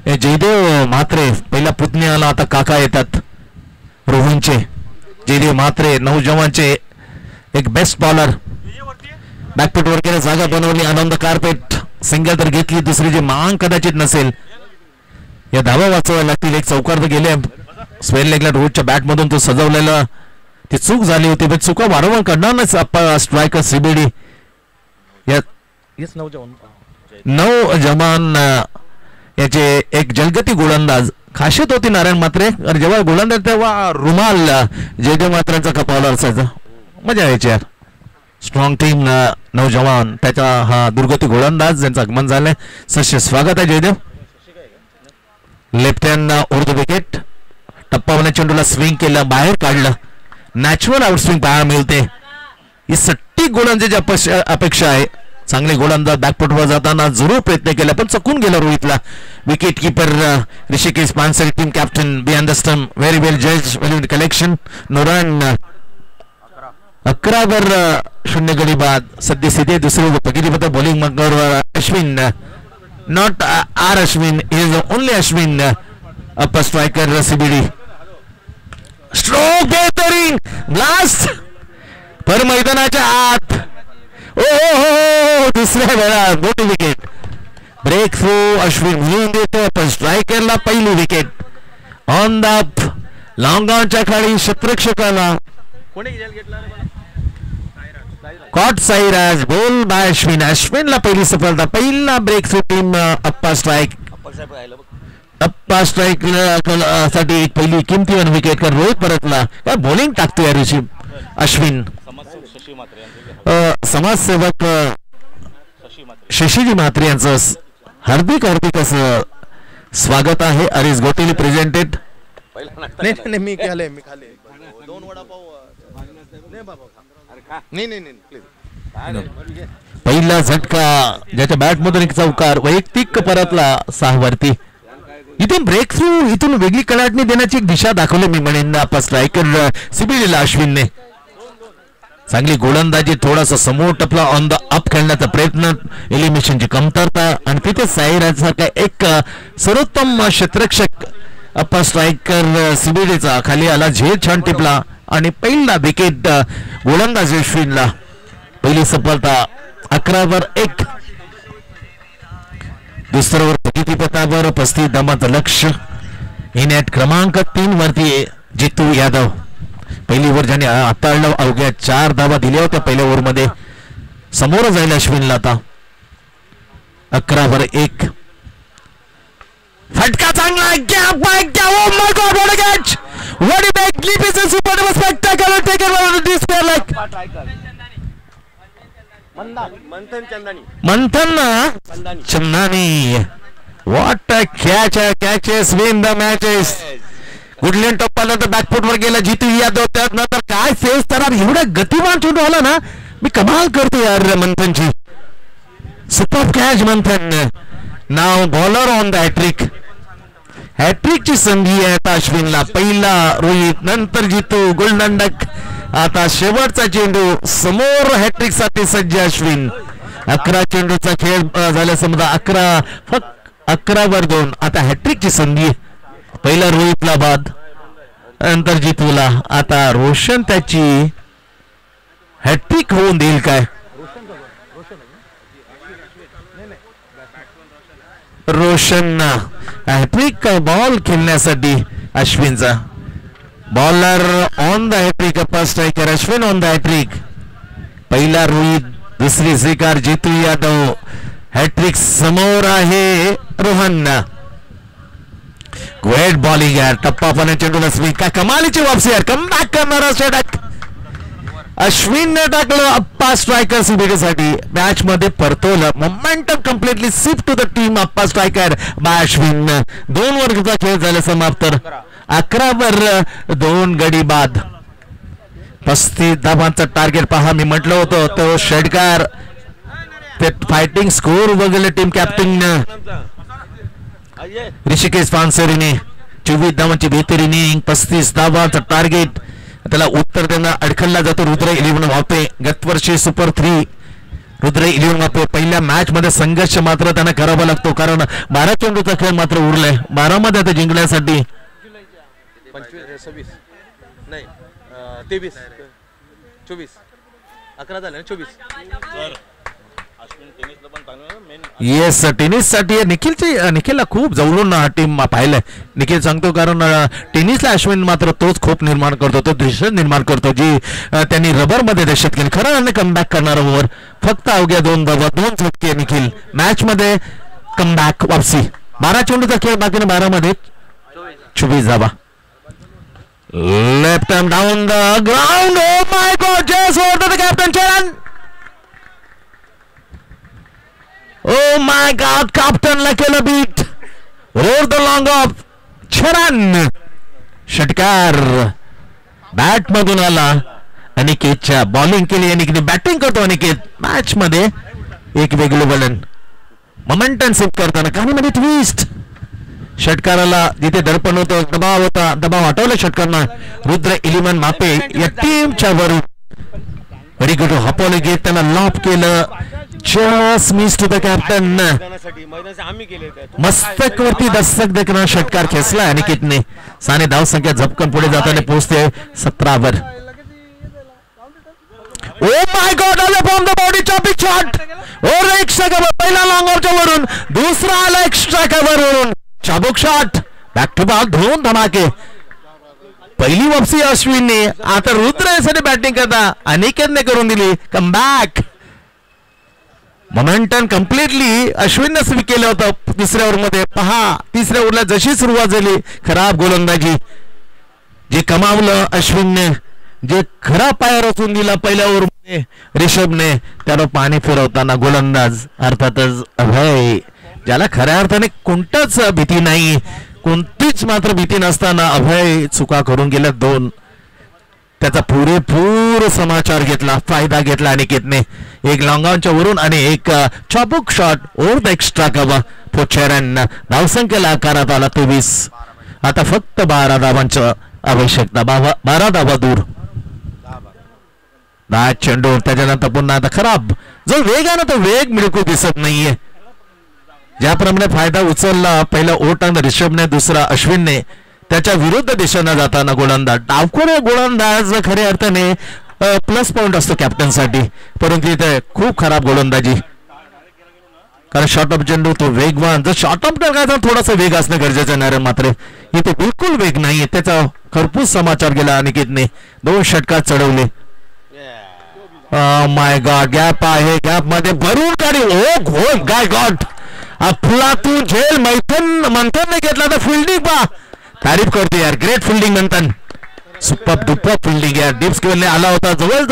जयदेव म्हात्रे पहिल्या पुतण्याला आता काका येतात रोहनचे. जयदेव म्हात्रे नौजवानचे एक बेस्ट बॉलर. बॅकफुट वर गेल्या जागा बनवली. आनंद कार्पेट सिंगल तर घेतली. दुसरी जी मांग कदाचित नसेल. या धावा वाचवायला लागतील. एक चौकार तर गेले स्वेल लेगला रोजच्या बॅट मधून तो सजवलेला ती चूक झाली होती. पण चुका वारंवार करणार नाही स्ट्रायकर सीबीडी. नऊ जमान याचे एक जलगती गोलंदाज. खासियत होती नारायण म्हात्रे जेव्हा गोलंदाज तेव्हा रुमाल जयदेव म्हात्रेंचा कपाळावर असायचा. मजा यायची यार. स्ट्रॉंग टीम नौजवान त्याचा हा दुर्गती गोलंदाज ज्यांचं आगमन झालंय. सश्य स्वागत आहे जयदेव. लेफ्ट हँड उर्दू विकेट. टप्पावने चेंडूला स्विंग केलं बाहेर काढलं. नॅचरल आउट स्विंग पाहायला मिळते. ही सट्टी गोलंदाजीची अपेक्षा आहे. चांगले गोलंदाज बॅकफुटवर जाताना जरूर प्रयत्न केला पण चकून गेला रोहितला. Wicket keeper Hrishikesh Pansare team captain behind the stump very well जज वेल कलेक्शन. नुरान 11 वर 0 गडी बाद. सद्यस्थिती दुसरी पहिली बॉलिंग मगर Ashwin not R Ashwin is only Ashwin upper striker सीबीडी. स्ट्रोक बेहतरीन ब्लास्ट पर मैदानाच्या आत. ओ दुसऱ्या वेळा मोठी विकेट. ब्रेक थ्रू अश्विन मिळवून देतो पण स्ट्रायकरला पहिली विकेट. ऑन द लॉंग ऑनच्या खाली शतरक्षकाला कॉट साईराज बोल बाय अश्विन. अश्विनला पहिली सफलता. पहिला ब्रेक थ्रू टीम अप्पा स्ट्राईक. अप्पा स्ट्राईक साठी एक पहिली किमतीवर विकेट कर. रोहित परतला. काय बॉलिंग टाकतोय ऋषी अश्विन. समाजसेवक शशीजी म्हात्रे यांचं हार्दिक हार्दिक असं स्वागत आहे. अरिस गोटेली प्रेझेंटेड. नाही मी खाले 2 वडापाव पहिला झटका ज्याच्या बॅट मधून एक चौकार वैयक्तिक परतला 6 वरती. इथून ब्रेक थ्रू इथून वेगळी कलाटणी देण्याची एक दिशा दाखवली मी म्हणेन आपण स्ट्रायकर सीबीडीला अश्विनने. चांगली गोलंदाजी थोडासा समोर टपला. ऑन द अप खेळण्याचा प्रयत्न. एलिमिनेशनची कमतरता आणि तिथे साईराजसारखा एक सर्वोत्तम क्षेत्ररक्षक अप्पा स्ट्रायकर सीबीडीचा खाली आला. झेल छान टिपला आणि पहिला विकेट गोलंदाज अश्विनला. पहिली सफलता 11 वर 1. दुसऱ्यावर प्रगतीपथावर 35 धावांचं लक्ष्य. ही नेट क्रमांक 3 वरती जितू यादव. पहिली ओव्हर ज्याने हाताळलं अवघ्या 4 धावा दिल्या होत्या पहिल्या ओव्हर मध्ये. समोर जाईल अश्विनला आता. 11 वर 1. फटका चांगला. Manthan Chandani. What a catch. Catches win the matches. Good length टप्पाला तर बॅकफुटवर गेला जितू यादव. त्यानंतर काय सेव्ह तर एवढा गतिमान चेंडू आला ना. मी कमाल करतो यार मंथनची. Super catch Manthan. नाव बॉलर ऑन द हॅट्रिक. हॅट्रिकची संधी आहे आता अश्विनला. पहिला रोहित नंतर जितू गोलंदाज. आता शेवटचा चेंडू समोर हॅट्रिक साठी सज्ज अश्विन. 11 चेंडूचा खेळ झाला समजा 11 फक्त 11 वर 2. आता हॅट्रिकची संधी. पहिला रोहितला बाद नंतर जितूला. आता रोशन त्याची हॅट्रिक होऊन देईल काय. रोशन हॅट्रिक बॉल खेळण्यासाठी अश्विनचा. Bowler on the hattrick. Appa striker Ashwin on the hattrick. पहिला रोहित दुसरी स्वीकार जितू यादव. हॅट्रिक समोर आहे रोहन. ग्रेट बॉलिंग यार. टप्पा पण चेंडूला स्विंग. काय कमालीची वापसी यार. कम बॅक करणारा षटक अश्विनने टाकलं अप्पा स्ट्रायकर सीबीडी साठी. मॅच मध्ये परतवलं. Momentum completely shift to the team Appa striker by Ashwin. 2 वर्गाचा खेळ झाला समाप्त. 11 वर 2 गडी बाद. 35 धावांचं टार्गेट पहा. मी म्हटलं होतं तो षटकार ते फायटिंग स्कोर वगैरे टीम कॅप्टन ऋषिकेश पानसरेने 24 धावांची बेहतरीन इनिंग. 35 धावांचं टार्गेट. त्याला उत्तर देणं अडखळला जातो. रुद्र 11 वापे. गत वर्षी सुपर 3 रुद्र 11 मापे पहिल्या मॅच मध्ये संघर्ष मात्र त्यांना करावा लागतो, कारण 12 चेंडूचा खेळ मात्र उरलाय. 12 मध्ये आता जिंकण्यासाठी 26 नाही 23 24 11 झाले ना 24. येस, टेनिस साठी निखिलला खूप जवळून टीम पाहिलंय. निखिल सांगतो कारण टेनिसला अश्विन मात्र तोच खूप निर्माण करतो, तो दहशत निर्माण करतो जी त्यांनी रबर मध्ये दहशत केली. खरं कमबॅक करणार ओव्हर, फक्त अवघ्या 2 झटके निखिल मॅच मध्ये कमबॅक वापसी. 12 चेंडूचा खेळ बाकी 12 मध्ये 24 धावा. Left hand down the ground. Oh my God, just over the captain Charan. Oh my God, कॅप्टनला केलं beat. Over the long off Charan. षटकार बॅट मधून आला. अनिकेतच्या बॉलिंग केली, अनिकेत बॅटिंग करतो. अनिकेत मॅच मध्ये एक वेगळं वलन मोमेंटम सेट करताना काही मध्ये ट्विस्ट. षटकाराला जिथे दडपण होतं, दबाव होता, दबाव हटवला षटकारना. रुद्र 11 मापे या टीमच्या वरून व्हेरी गुड हपवले घेत त्यांना लॉप केलं. Just miss to the captain. मस्तक वरती दस्तक देखना षटकार खेचला अनिकेतने. साने धाव संख्या झपकन पुढे जाताना पोहोचते 17 वर. ओ my God, from the body chopping shot. और एक्स्ट्रा कव्हर, पहिला लॉंग ऑफच्या वरून, दुसरा आला एक्स्ट्रा कव्हर वरून. चाबुक शॉट, बॅक टू बॅक 2 धमाके. पहिली वापसी अश्विनने, आता रुद्र यासाठी बॅटिंग करता अनिकेतने करून दिली कमबॅक. मोमेंटम कम्प्लिटली अश्विनने स्वीप केलं होतं तिसऱ्या ओव्हर मध्ये. पहा तिसऱ्या ओव्हरला जशी सुरुवात झाली, खराब गोलंदाजी जे कमावलं अश्विनने, जे खरा पाय रचून दिला पहिल्या ओव्हर मध्ये रिषभने, त्याला पाणी फिरवताना गोलंदाज अर्थातच अभय, ज्याला खऱ्या अर्थाने कोणताच भीती नाही, कोणतीच मात्र भीती नसताना अभय चुका करून गेल्या 2. त्याचा पुरेपूर समाचार घेतला, फायदा घेतला अनिकेतने. एक लॉंगॉनच्या वरून आणि एक चॉबुक shot over the extra cover four Charan. धावसंख्येला आकारात आला 23. आता फक्त 12 धावांची आवश्यकता, 12 धावा दूर. 10 चेंडू. त्याच्यानंतर पुन्हा आता खराब जो वेग आहे ना, तो वेग बिलकुल दिसत नाहीये. ज्याप्रमाणे फायदा उचलला पहिला ओटान रिषभने, दुसरा अश्विनने, त्याच्या विरुद्ध दिशेने जाताना गोलंदाज डावखोर गोलंदाज खऱ्या अर्थाने प्लस पॉइंट असतो कॅप्टन साठी, परंतु इथे खूप खराब गोलंदाजी. कारण शॉर्ट ऑफ चेंडू तो वेगवान, जर शॉर्ट ऑफ करायचा थोडासा वेग असणं गरजेचं नाही, मात्र इथे बिलकुल वेग नाही. त्याचा खरपूस समाचार गेला अनिकेतने. 2 षटकार चढवले. माय गॉड, गॅप आहे, गॅप मध्ये भरून काढी. ओ गॉड, गाय गॉड, अफलातून झेल मंथनने घेतला तर फिल्डिंग पा तारीफ करतो यार. ग्रेट फिल्डिंग मंथन, सुपर डुपर फिल्डिंग यार. डिप्स केले आला होता जवळ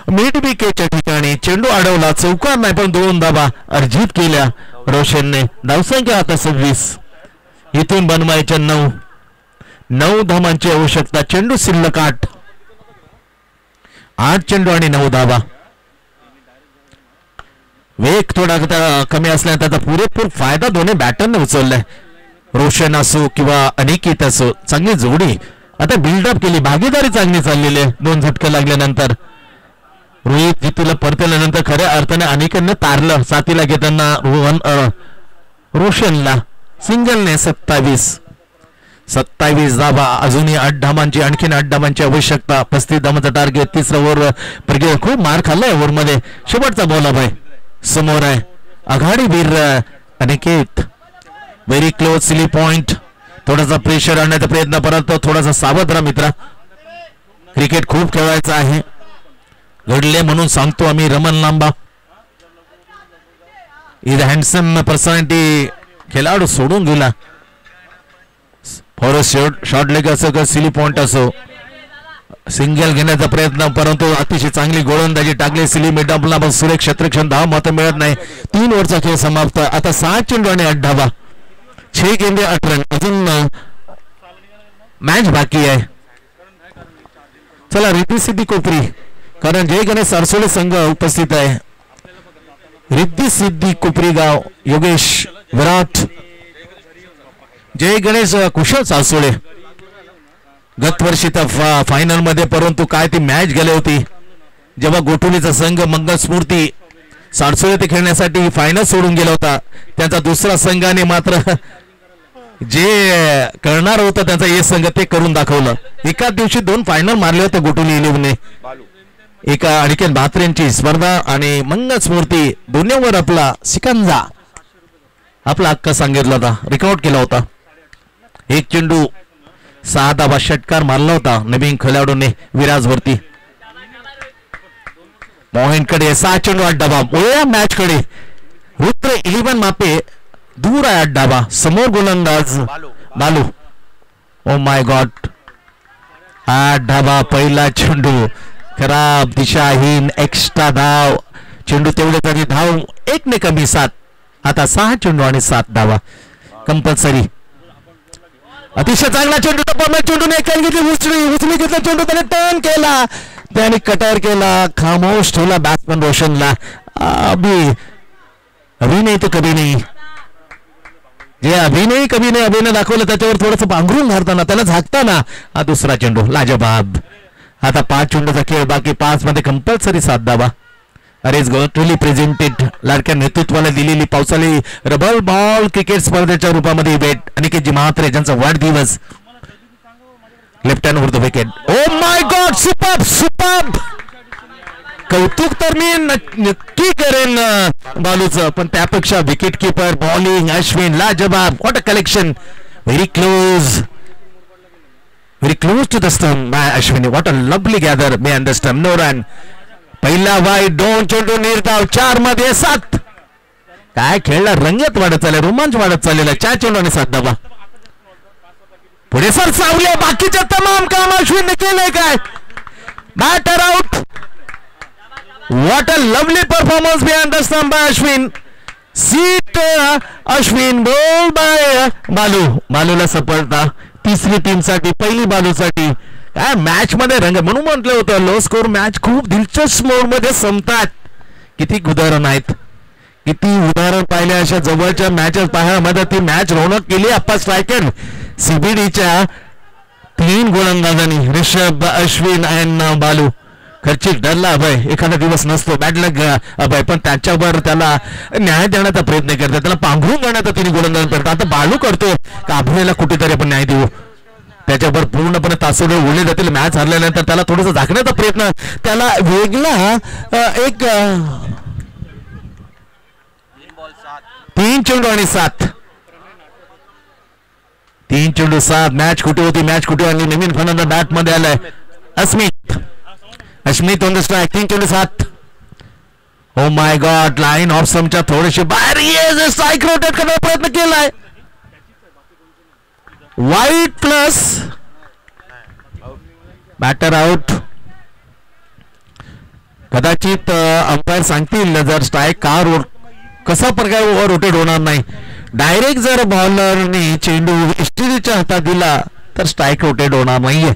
मिड विकेटच्या ठिकाणी, चेंडू अडवला, चौकार नाही पण 2 धावा अर्जित केल्या रोशनने. धावसंख्या आता 26. इथून बनवायच्या 9 धावांची आवश्यकता. चेंडू शिल्लक 8 चेंडू आणि 9 धावा. वेग थोडा कमी असल्याने त्याचा पुरेपूर फायदा दोन्ही बॅटरने उचललाय. रोशन असो किंवा अनिकेत असो, चांगली जोडी आता बिल्डअप केली, भागीदारी चांगली चाललेली आहे. 2 झटके लागल्यानंतर रोहित जितीला परतल्यानंतर खऱ्या अर्थाने अनिकेतने तारलं. साथीला घेताना रोशनला सिंगलने 27 धावा. अजूनही 8 धावांची, आणखीन 8 धावांची आवश्यकता. 35 धावांचा टार्गेट. तिसरा ओव्हर खूप मार खाल्लाय ओव्हर मध्ये. शेवटचा बॉल अभय समोर आहे. आघाडीवीर Aniket very close silly point. थोडासा प्रेशर आणण्याचा प्रयत्न, परंतु थोडासा सावध राहा मित्रा. क्रिकेट खूप खेळायचं आहे, घडले म्हणून सांगतो आम्ही. Raman Lamba is handsome personality, खेळाडू सोडून गेला. फॉर शॉर्ट लेग असो का सिली पॉइंट असो, सिंगल घेण्याचा प्रयत्न, परंतु अतिशय चांगली गोलंदाजी टाकली सिली मिडअपला, पण सुरेख क्षेत्रक्षण 10 मतं मिळत नाही. 3 ओव्हरचा खेळ समाप्त. आता 6 चेंडू आणि 8 धावा. 6 गेंदे 8 रन. अजून मॅच बाकी आहे. चला रिद्धी सिद्धी कोपरी, कारण जय गणेश सरसोळे संघ उपस्थित आहे. रिद्धी सिद्धी कोपरी गाव, योगेश विराट, जय गणेश कुशल सासोळे. गत वर्षी तर फायनल मध्ये, परंतु काय ती मॅच गेली होती. जेव्हा गोठवलीचा संघ मंगल स्मृती साडसोळे ते खेळण्यासाठी फायनल सोडून गेला होता, त्यांचा दुसरा संघाने मात्र जे करणार होतं त्यांचा हे संघ ते करून दाखवलं. एकाच दिवशी 2 फायनल मारले होते गोठवली 11ने. एका अनिकेत म्हात्रेंची स्पर्धा आणि मंगल स्मृती दोन्हीवर आपला सिकंजा आपला हक्क सांगितला होता, रेकॉर्ड केला होता. एक चेंडू 6 धावा षटकार मारला होता नवीन खेळाडूने विराजवरती. मोहिनकडे 6 चेंडू 8 धावा. या मॅच कडे रुद्र 11 मापे दूर आहे 8 धावा. समोर गोलंदाज बालू. ओ माय गॉड, 8 धावा. पहिला चेंडू खराब, दिशाहीन, एक्स्ट्रा धाव. चेंडू तेवढे तरी धाव 1 ने कमी 7. आता 6 चेंडू आणि 7 धावा कंपल्सरी. अतिशय चांगला चेंडू चेंडूने उचली घेतला चेंडू त्याने टर्न केला, त्याने कटर केला, खामोश ठेवला बॅट्समन रोशनला. अभी नाही तो कभी नाही, जे अभिनय कभी नाही अभिनय दाखवलं त्याच्यावर थोडस पांघरून मारताना त्याला झाकताना हा दुसरा चेंडू लाजबाब. आता 5 चेंडूचा खेळ बाकी, 5 मध्ये कंपल्सरी 7 धावा. अरेज गोठवली प्रेझेंटेड लाडक्या नेतृत्वाला दिलेली पावसाळी रबल बॉल क्रिकेट स्पर्धेच्या रूपामध्ये भेट अनिकेतजी म्हात्रे ज्यांचा वाढदिवस. Left hand over the wicket. Oh my god, superb superb. कौतुक तर मी नक्की करेन बालूचं, पण त्यापेक्षा विकेट किपर बॉलिंग अश्विन लाजबाब. What a collection. Very close to the stump by Ashwini. What a lovely gather may under stump. No run. पहिला वाईट, 2 चेंडू निर्धाव, 4 मध्ये 7. काय खेळला, रंगत वाढत चालले, रोमांच वाढत चाललेला. 4 चेंडू आणि 7 धावा. पुढे सर सावले, बाकीचे तमाम काम अश्विनने केलंय काय. Batter out. What a lovely performance behind the stump by Ashwin. सीट अश्विन, बॉल बाय बालू. बालूला सफलता तिसरी टीमसाठी, पहिली बालूसाठी. काय मॅच मध्ये रंग, म्हणून म्हटलं होतं लो स्कोर मॅच खूप दिलचस्प मोड मध्ये संपतात. किती उदाहरण आहेत, किती उदाहरण पाहिले अशा जवळच्या मॅचेस पाहायला. ती मॅच रौनक केली अप्पा स्ट्रायकर सीबीडीच्या 3 गोलंदाजांनी, ऋषभ, अश्विन आणि बालू. खर्चिक डरला अभय, एखादा दिवस नसतो बॅड लक अभय, पण त्याच्यावर त्याला न्याय देण्याचा प्रयत्न करतात, त्याला पांघरून करण्याचा 3 गोलंदाज करतात. आता बालू करतो का अभयला कुठेतरी आपण न्याय देऊ, त्याच्यावर पूर्णपणे तासोडे उडले जातील. मॅच हरल्यानंतर त्याला थोडंसं झाकण्याचा प्रयत्न, त्याला वेगळा एक 3 चेंडू आणि 7. 3 चेंडू 7. मॅच कुठे होती, मॅच कुठे आणि नवीन फलंदाज बॅट मध्ये आलाय अश्मित ऑन द स्ट्राइक. 3 चेंडू 7. Oh my god, line off समच्या थोडेसे बाहेर स्ट्राइक रोटेट करण्याचा प्रयत्न केलाय. Wide plus batter out. कदाचित अंपायर सांगतील जर स्ट्राइक का कसा प्रकार ओव्हर रोटेट होणार नाही. डायरेक्ट जर बॉलरने चेंडू इस्ट्रीच्या हातात दिला तर स्ट्राइक रोटेट होणार नाहीये.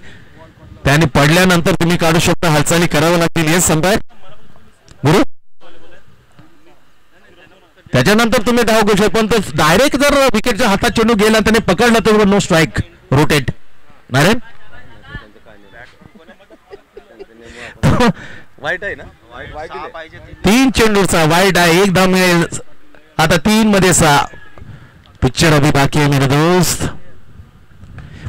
त्याने पडल्यानंतर तुम्ही काढू शकता, हालचाली कराव्या लागतील. हेच अंपायर गुरु, त्याच्यानंतर तुम्ही धाव घेऊ शकता. पण तो डायरेक्ट जर विकेटच्या हातात चेंडू गेला त्याने पकडला तर नो स्ट्राइक रोटेट. नारायण वाईट आहे ना, 3 चेंडूचा वाईट आहे, 1 धाव मिळेल. आता 3 मध्ये 6. पिक्चर अभी बाकी आहे मेरे दोस्त.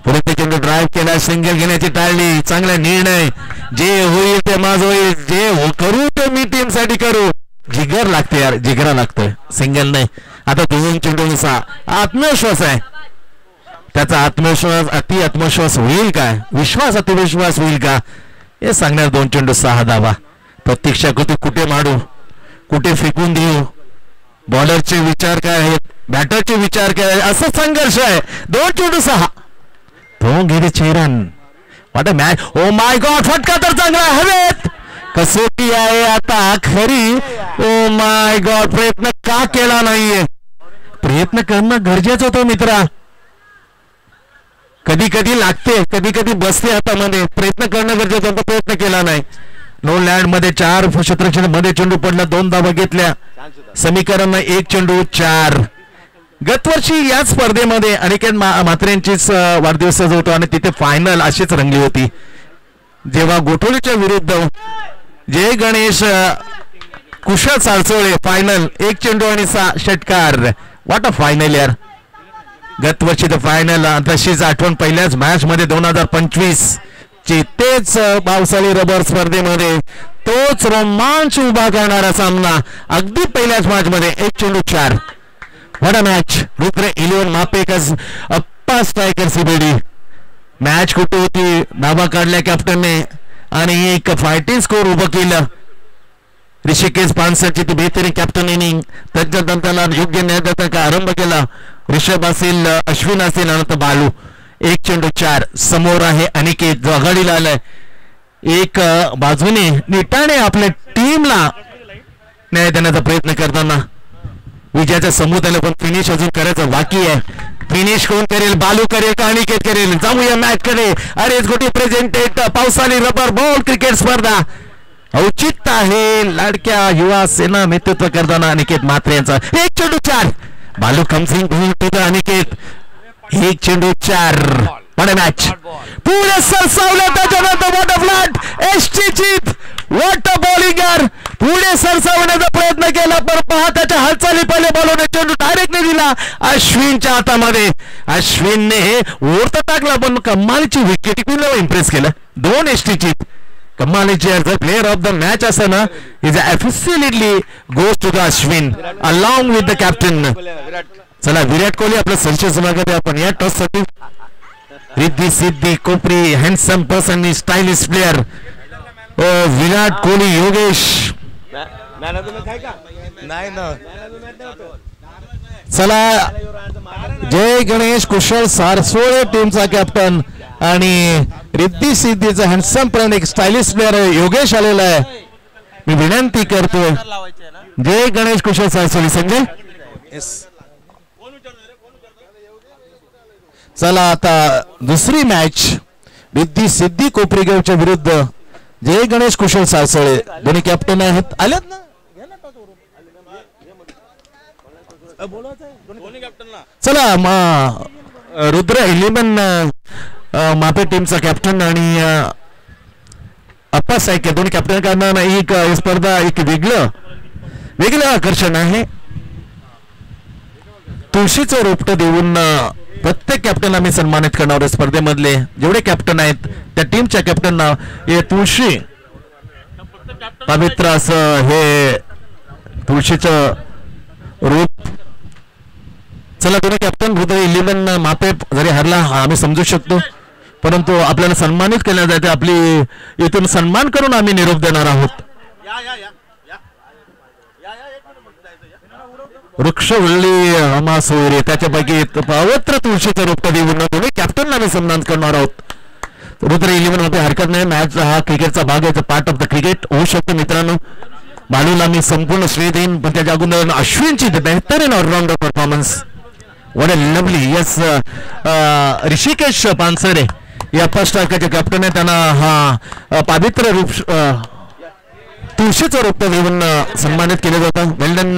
पुढे ते चेंडू ड्राईव्ह केला, सिंगल घेण्याची टाळली. चांगला निर्णय. जे होईल ते माझं होईल, जे करू ते मी टीम साठी करू. जिगर लागते यार, जिगरा लागतोय, सिंगल नाही. आता 2 चेंडू 6. आत्मविश्वास आहे त्याचा. आत्मविश्वास होईल काय, विश्वास अतिविश्वास होईल का हे सांगणार. 2 चेंडू 6 धावा. प्रतीक्षा कुठे मारू, कुठे फेकून देऊ, बॉलरचे विचार काय आहेत, बॅटरचे विचार काय, असा संघर्ष आहे. 2 चेंडू 6. 2 गेले 6 रन. वाट मॅच. ओ माय गॉड, फटका तर चांगला हवेत. कसोटी आहे आता खरी. ओ माय गॉड, प्रयत्न का केला नाहीये. प्रयत्न करणं गरजेचं होतं मित्रा. कधी कधी लागते, कधी कधी बसते हातामध्ये. प्रयत्न करणं गरजेचं होतं, प्रयत्न केला नाही. नो लँड मध्ये 4 क्षेत्ररक्षण मध्ये चेंडू पडला, 2 धावा घेतल्या. समीकरण 1 चेंडू 4. गतवर्षी या स्पर्धेमध्ये अनिकेत म्हात्रेंचीच वाढदिवस होतो आणि तिथे फायनल अशीच रंगली होती, जेव्हा गोठवलीच्या विरुद्ध जय गणेश कुशल साळसोळे फायनल 1 चेंडू आणि 6 षटकार. व्हॉट अ फायनल यार. गत वर्षी द फायनल तशीच आठवण पहिल्याच मॅच मध्ये 2025 ची तेच पावसाळी रबर स्पर्धेमध्ये तोच रोमांच उभा करणारा सामना अगदी पहिल्याच मॅच मध्ये 1 चेंडू 4. What a match. रुद्र 11 मापेकस अप्पा स्ट्रायकर सीबीडी. मॅच कुठे होती धाबा काढल्या कॅप्टनने आणि एक फायटिंग स्कोर उभं केलं. ऋषिकेश पानसरची ती बेहतरीन कॅप्टन इनिंग. त्याच्यानंतर योग्य न्यायाचा आरंभ केला. ऋषभ असेल, अश्विन असेल आणि बालू. 1 चेंडू 4. समोर आहे अनिकेत जो आघाडीला आलाय. एक बाजूने निटाने आपल्या टीमला न्याय देण्याचा प्रयत्न करताना विजयाच्या समुद्राला पण फिनिश अजून करायचं बाकी आहे. फिनिश कोण करेल. बालू करेल का अनिकेत करेल. जाऊया मॅच कडे. अरे गोटी प्रेझेंटेड पावसाळी रबर बॉल क्रिकेट स्पर्धा औचित्य आहे लाडक्या युवा सेना नेतृत्व करताना अनिकेत म्हात्रे यांचा. 1 चेंडू 4. बालू कमसिंग टू अनिकेत. 1 चेंडू 4. मॅच पुढे सरसावलं. त्याच्यानंतर what a flat ST Jeet. What a Bollinger. पुढे सरसावण्याचा प्रयत्न केला पण पहा त्याच्या हालचाली पहिले बॉलने चेंडू डायरेक्ट नाही दिला अश्विनच्या हातामध्ये. अश्विनने ओरता टाकला पण कमालीची विकेट टिकून इम्प्रेस केलं. 2 एसटी जीत. कमालीची जर प्लेअर ऑफ द मॅच असं ना is officially goes to the Ashwin along with the captain. चला विराट कोहली आपलं संचय समागत आपण या टॉस साठी. रिद्धी सिद्धी कोपरी handsome person stylish player. Virat Kohli Yogesh नाही ना. चला जय गणेश कुशल सारसोळे टीमचा कॅप्टन आणि रिद्धी सिद्धीचा हँडसम पण एक स्टायलिश प्लेअर योगेश आलेला आहे. मी विनंती करतो जय गणेश कुशल सारसोळे संजय. चला आता दुसरी मॅच रिद्धी सिद्धी कोपरीगावच्या विरुद्ध जय गणेश कुशल सारसोळे दोन्ही कॅप्टन आहेत. आलेत ना. चला रुद्र 11 मापे टीमचा कॅप्टन आणि अप्पा सायके दोन्ही कॅप्टन करणार एक स्पर्धा एक वेगळं आकर्षण आहे. तुळशीचं रोपटं देऊन प्रत्येक कॅप्टन आम्ही सन्मानित करणार स्पर्धेमधले जेवढे कॅप्टन आहेत त्या टीमच्या कॅप्टनना हे तुळशी पवित्र असं हे तुळशीचं रूप. चला दोन्ही कॅप्टन रुद्र 11 मापे जरी हरला आम्ही समजू शकतो परंतु आपल्याला सन्मानित केल्या जाते. आपली इथून सन्मान करून आम्ही निरोप देणार आहोत. वृक्षवल्ली हमा सोयरे त्याच्यापैकी पवित्र तुळशीचं रोपटं देऊन दोन्ही कॅप्टनला आम्ही सन्मान करणार आहोत. रुद्र 11 मध्ये हरकत नाही. मॅच हा क्रिकेटचा भाग आहे. पार्ट ऑफ द क्रिकेट होऊ शकतो मित्रांनो. बालूला मी संपूर्ण श्रेय देईन पण त्याच्या अगोदर अश्विनची बेहतरीन all rounder performance. What a lovely. Yes Hrishikesh Pansare या फर्स्ट स्ट्रायकरचे कॅप्टन आहे. त्यांना हा पवित्र रूप तुळशीचं रोपटं देऊन सन्मानित केलं जातं. वेल डन